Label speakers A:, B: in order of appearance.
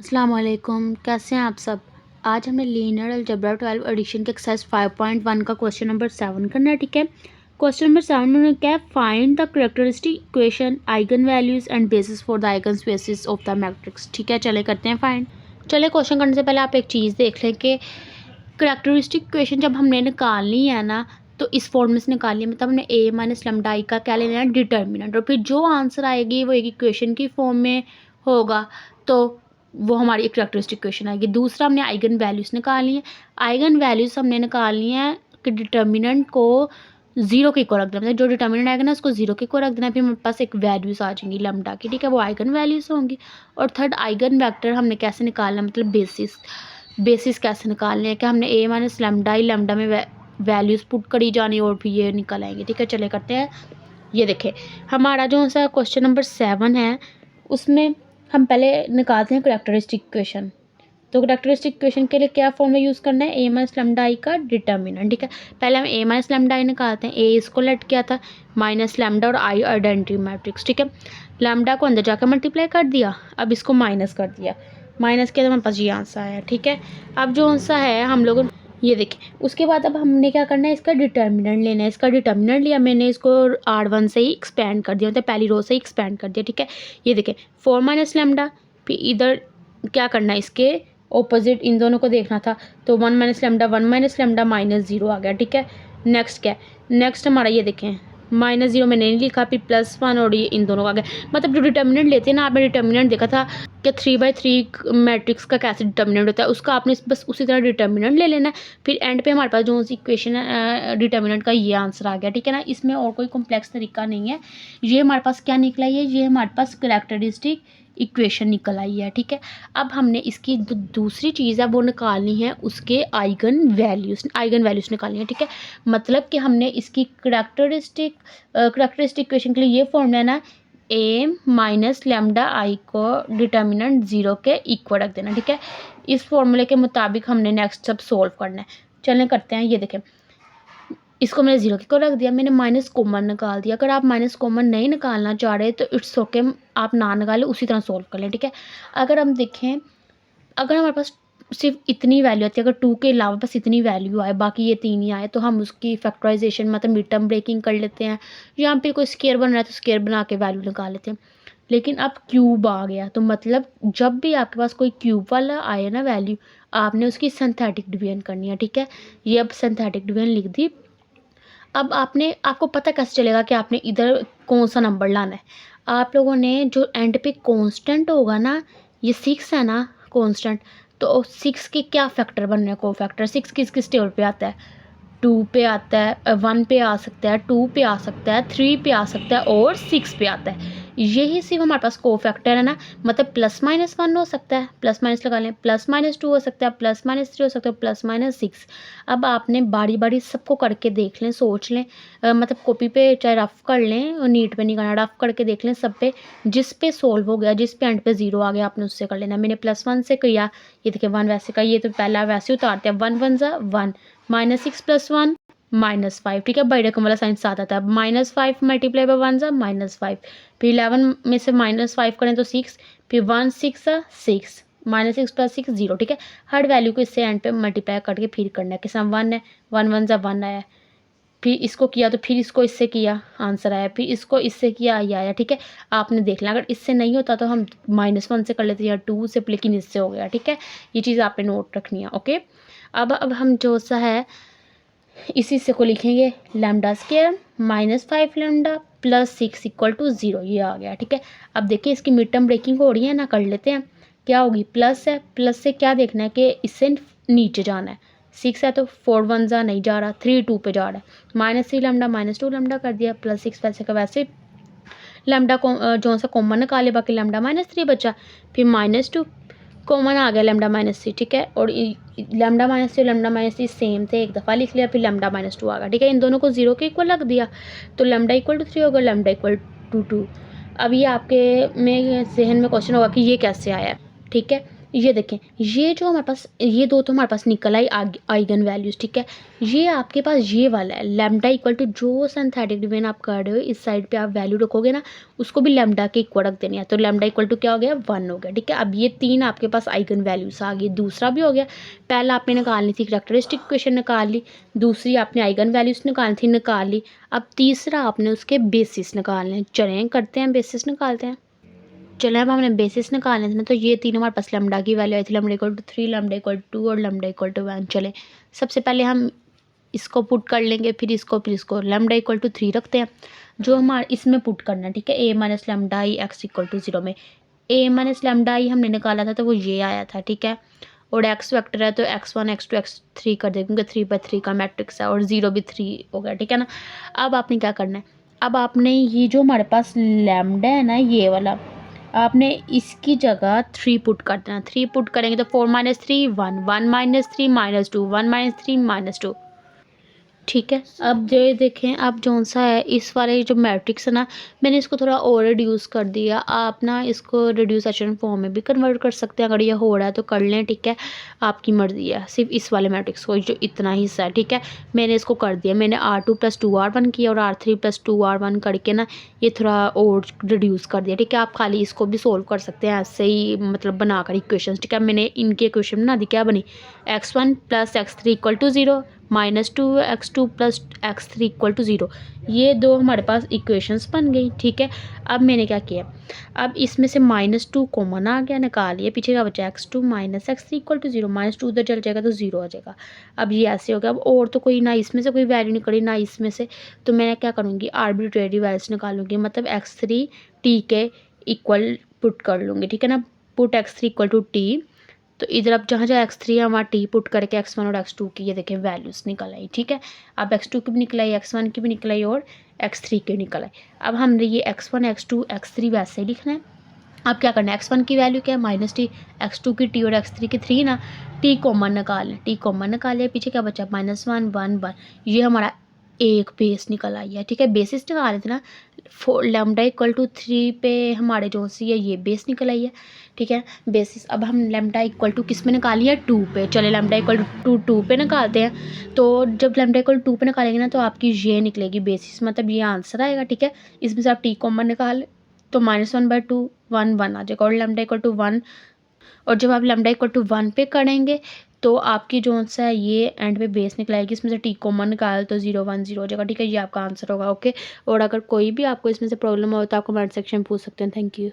A: अस्सलाम वालेकुम, कैसे हैं आप सब। आज हमें लीनियर अलजेब्रा 12 एडिशन के एक्सरसाइज 5.1 का क्वेश्चन नंबर 7 करना है। ठीक है, क्वेश्चन नंबर 7 में क्या है, find the characteristic equation eigenvalues and basis for the eigenspaces of the matrix. ठीक है, चले करते हैं फाइंड। चले क्वेश्चन करने से पहले आप एक चीज़ देख लें कि कैरेक्टरिस्टिक इक्वेशन जब हमने निकालनी है ना, तो इस फॉर्म में से निकालनी है, मतलब हमने ए माइनस लैम्डा आई का क्या लेना है, डिटर्मिनेंट, और फिर जो आंसर आएगी वो एक इक्वेशन की फॉर्म में होगा, तो वो हमारी एक कैरेक्टरिस्टिक इक्वेशन आएगी। दूसरा, हमने आइगन वैल्यूज़ निकालनी है। आइगन वैल्यूज़ हमने निकालनी है कि डिटर्मिनेंट को जीरो के इक्वल रख देना, मतलब जो डिटर्मिनेंट आएगा ना उसको जीरो के इक्वल रख देना, फिर हमारे पास एक वैल्यूज़ आ जाएंगी लैम्डा की। ठीक है, वो आइगन वैल्यूज़ होंगी। और थर्ड, आइगन वेक्टर हमने कैसे निकालना, मतलब बेसिस कैसे निकालने हैं, कि हमने ए माइनस लैम्डा ही लैम्डा में वैल्यूज़ पुट करी जानी और फिर ये निकल आएंगे। ठीक है, चले करते हैं। ये देखें, हमारा जो सा क्वेश्चन नंबर 7 है उसमें हम पहले निकालते हैं कैरेक्टरिस्टिक इक्वेशन। तो कैरेक्टरिस्टिक इक्वेशन के लिए क्या फॉर्मूला यूज़ करना है, ए माइनस लैम्डा आई का डिटर्मिनेंट। ठीक है, पहले हम ए माइनस लैम्डा आई निकालते हैं। ए इसको लेट किया था, माइनस लैम्डा और आई आइडेंटिटी मैट्रिक्स। ठीक है, लैम्डा को अंदर जाकर मल्टीप्लाई कर दिया, अब इसको माइनस कर दिया, माइनस किया तो हमारे पास ये आंसर आया। ठीक है, अब जो आंसर है हम लोग ये देखें, उसके बाद अब हमने क्या करना है, इसका डिटर्मिनेंट लेना है। इसका डिटर्मिनेंट लिया मैंने, इसको R1 से ही एक्सपेंड कर दिया, मतलब पहली रो से ही एक्सपेंड कर दिया। ठीक है, ये देखें 4 माइनस लैम्डा, फिर इधर क्या करना है, इसके ऑपोजिट इन दोनों को देखना था, तो 1 माइनस लैम्डा माइनस जीरो आ गया। ठीक है, नेक्स्ट क्या है, नेक्स्ट हमारा ये देखें माइनस जीरो मैंने नहीं लिखा, फिर +1 और ये इन दोनों का आ गया। मतलब जो डिटर्मिनेंट लेते हैं ना, आपने डिटर्मिनेंट देखा था कि 3/3 मैट्रिक्स का कैसे डिटर्मिनेंट होता है, उसका आपने बस उसी तरह डिटर्मिनेंट ले लेना है। फिर एंड पे हमारे पास जो इक्वेशन है डिटर्मिनेंट का, ये आंसर आ गया। ठीक है ना, इसमें और कोई कॉम्प्लेक्स तरीका नहीं है। ये हमारे पास क्या निकला है, ये हमारे पास कैरेक्टरिस्टिक इक्वेशन निकल आई है। ठीक है, अब हमने इसकी दूसरी चीज़ है वो निकालनी है, उसके आइगन वैल्यूज़ निकालनी है। ठीक है, मतलब कि हमने इसकी कैरेक्टरिस्टिक इक्वेशन के लिए ये फॉर्मूला है ना, ए माइनस लैम्डा आई को डिटर्मिनेंट जीरो के इक्वल रख देना। ठीक है, इस फॉर्मूले के मुताबिक हमने नेक्स्ट सब सोल्व करना है। चलें करते हैं। ये देखें, इसको मैंने जीरो को रख दिया, मैंने माइनस कॉमन निकाल दिया। अगर आप माइनस कॉमन नहीं निकालना चाह रहे तो इट्स ओके, आप ना निकालें, उसी तरह सोल्व कर लें। ठीक है, अगर हम देखें, अगर हमारे पास सिर्फ इतनी वैल्यू आती है, अगर 2 के अलावा बस इतनी वैल्यू आए, बाकी ये 3 ही आए, तो हम उसकी फैक्टराइजेशन मतलब मिड टर्म ब्रेकिंग कर लेते हैं, या फिर कोई स्केयर बन रहा है तो स्केयर बना के वैल्यू निकाल लेते हैं। लेकिन अब क्यूब आ गया, तो मतलब जब भी आपके पास कोई क्यूब वाला आए ना वैल्यू, आपने उसकी सिंथेटिक डिवीजन करनी है। ठीक है, ये अब सिंथेटिक डिवीजन लिख दी। अब आपको पता कैसे चलेगा कि आपने इधर कौन सा नंबर लाना है। आप लोगों ने जो एंड पे कांस्टेंट होगा ना, ये 6 है ना कांस्टेंट, तो 6 के क्या फैक्टर बन रहे हैं, को फैक्टर 6 किस किस टेबल पे आता है, 2 पे आता है, 1 पे आ सकता है, 2 पे आ सकता है, 3 पे आ सकता है और 6 पे आता है। यही सिर्फ हमारे पास को फैक्टर है ना, मतलब +-1 हो सकता है, प्लस माइनस लगा लें, +-2 हो सकता है, +-3 हो सकता है, +-6। अब आपने बारी बारी सबको करके देख लें, सोच लें, मतलब कॉपी पे चाहे रफ कर लें, और नीट पे नहीं करना, रफ करके देख लें सब पे, जिस पे सोल्व हो गया, जिस पे एंड पे जीरो आ गया, आपने उससे कर लेना। मैंने +1 से किया, ये देखिए 1 वैसे का, ये तो पहला वैसे उतारते हैं, 1 1 ज़ा 1, -6 + 1 -5। ठीक है, बड़ी रकम वाला साइन साथ आता है, -5 मल्टीप्लाई बाय 1 ज़ा -5, फिर 11 में से -5 करें तो 6, फिर 1 6 ज़ा 6, -6 + 6 0। ठीक है, हर वैल्यू को इससे एंड पे मल्टीप्लाई करके फिर करना है, किस 1 है, 1 1 ज़ा 1 आया, फिर इसको किया तो फिर इसको इससे किया, आंसर आया, फिर इसको इससे किया, ये आया। ठीक है, आपने देखना, अगर इससे नहीं होता तो हम -1 से कर लेते या 2 से, लेकिन इससे हो गया। ठीक है, ये चीज़ आपने नोट रखनी है। ओके, अब हम जो सा है इसी से को लिखेंगे, लैम्डा स्क्वायर -5 लैम्डा +6 = 0, ये आ गया। ठीक है, अब देखिए इसकी मिड टर्म ब्रेकिंग हो रही है ना, कर लेते हैं। क्या होगी, प्लस है, प्लस से क्या देखना है कि इससे नीचे जाना है, 6 है तो 4 1 ज़ा नहीं जा रहा, 3 2 पे जा रहा है, -3 लैम्डा -2 लैम्डा कर दिया, +6 वैसे का वैसे, लैम्डा को जो सा कॉमन निकाले, बाकी लैम्डा -3 बचा, फिर -2 कॉमन आ गया, लैम्डा -3। ठीक है, और लैम्डा -3 लैम्डा -3 सेम थे, एक दफ़ा लिख लिया, फिर लैम्डा -2 आ गया। ठीक है, इन दोनों को 0 के इक्वल रख दिया, तो लैम्डा = 3 होगा, लैम्डा = 2। अब ये आपके में जहन में क्वेश्चन होगा कि ये कैसे आया। ठीक है, ये देखें, ये जो हमारे पास ये दो तो हमारे पास निकल आई आइगन वैल्यूज़, ठीक है। ये आपके पास ये वाला है लैम्डा इक्वल टू, जो सिंथेटिक डिवीजन आप कर रहे हो इस साइड पे आप वैल्यू रखोगे ना, उसको भी लैम्डा के इक्वल रख देनी है। तो लैम्डा इक्वल टू क्या हो गया, 1 हो गया, ठीक है। अब ये 3 आपके पास आइगन वैल्यूज़ आ गई। दूसरा भी हो गया, पहला आपने निकालनी थी कैरेक्टरिस्टिक इक्वेशन निकाल ली, दूसरी आपने आइगन वैल्यूज़ निकालनी थी, निकाल ली। अब तीसरा आपने उसके बेसिस निकालने हैं। चलें करते हैं, बेसिस निकालते हैं। चलो अब हमने बेसिस निकालने थे ना, तो ये तीन हमारे पास लैम्डा की वैल्यू आई थी, lambda equal to 3, lambda equal to 2 और लैम्डा इक्वल टू 1। चले सबसे पहले हम इसको पुट कर लेंगे, फिर इसको लैम्डा इक्वल टू 3 रखते हैं, जो हमारे इसमें पुट करना है, ठीक है। A minus lambda I X equal to 0 में ए माइनस लैम्डा आई हमने निकाला था तो वो ये आया था, ठीक है। और एक्स वेक्टर है तो x1 x2 x3 कर दें, क्योंकि 3/3 का मैट्रिक्स है और 0 भी 3 हो गया, ठीक है ना। अब आपने क्या करना है, अब आपने ये जो हमारे पास लैम्डा है ना, ये वाला आपने इसकी जगह 3 पुट कर देना। 3 पुट करेंगे तो 4 माइनस 3 1, 1 माइनस 3 -2, 1 माइनस 3 -2, ठीक है। अब ये देखें, अब जौन सा है इस वाले जो मैट्रिक्स है ना, मैंने इसको थोड़ा और रिड्यूस कर दिया। आप ना इसको रिड्यूस एचेलन फॉर्म में भी कन्वर्ट कर सकते हैं, अगर ये हो रहा है तो कर लें, ठीक है। आपकी मर्ज़ी है, सिर्फ इस वाले मैट्रिक्स को जो इतना हिस्सा है, ठीक है। मैंने इसको कर दिया, मैंने R2 + 2R1 किया और R3 + 2R1 करके ना ये थोड़ा और रिड्यूस कर दिया, ठीक है। आप खाली इसको भी सोल्व कर सकते हैं ऐसे ही, मतलब बनाकर इक्वेशन, ठीक है। मैंने इनकी इक्वेशन बना दी, क्या बनी, x1 + x3 = 0, -2 x2 + x3 = 0। ये दो हमारे पास इक्वेशंस बन गई, ठीक है। अब मैंने क्या किया, अब इसमें से -2 कॉमन आ गया, निकालिए, पीछे का बचा x2 - x3 = 0, -2 उधर चल जाएगा तो 0 आ जाएगा। अब ये ऐसे हो गया। अब और तो कोई ना इसमें से कोई वैल्यू निकली ना इसमें से, तो मैं क्या करूँगी, आर्बिट्रेरी वैल्यूज निकालूंगी, मतलब x3 t के इक्वल पुट कर लूँगी, ठीक है ना। पुट x3 = t, तो इधर अब जहाँ जहाँ x3 है वहाँ t पुट करके x1 और x2 की ये देखें वैल्यूज़ निकल आई, ठीक है। अब x2 की भी निकल आई, x1 की भी निकल आई और x3 की निकल आई। अब हमने ये x1 x2 x3 वैसे ही लिखना है। अब क्या करना है, x1 की वैल्यू क्या है -t, x2 की t और x3 की 3 ना, t कॉमन निकालें, t कॉमन निकाले, पीछे क्या बचा -1 1 1, ये हमारा एक बेस निकल आई है, ठीक है। बेसिस निकाले थे ना, 4 लैम्डा = 3 पे हमारे जो सी है ये बेस निकल आई है, ठीक है। बेसिस अब हम लैम्डा = किस में निकाली है, 2 पे। चले लैम्डा = 2 पे निकालते हैं। तो जब लैम्डा = 2 पे निकालेंगे ना, तो आपकी ये निकलेगी बेसिस, मतलब ये आंसर आएगा, ठीक है। इसमें से आप t कॉमन निकाल तो -1/2 1 1 आ जाएगा, और लैम्डा = 1, और जब आप लैम्डा = 1 पे करेंगे तो आपकी जो सा है ये एंड पे बेस निकलाएगी, इसमें से t कॉमन निकाल तो 0 1 0 हो जाएगा, ठीक है। ये आपका आंसर होगा, ओके। और अगर कोई भी आपको इसमें से प्रॉब्लम हो तो आप कमेंट सेक्शन में पूछ सकते हैं। Thank you.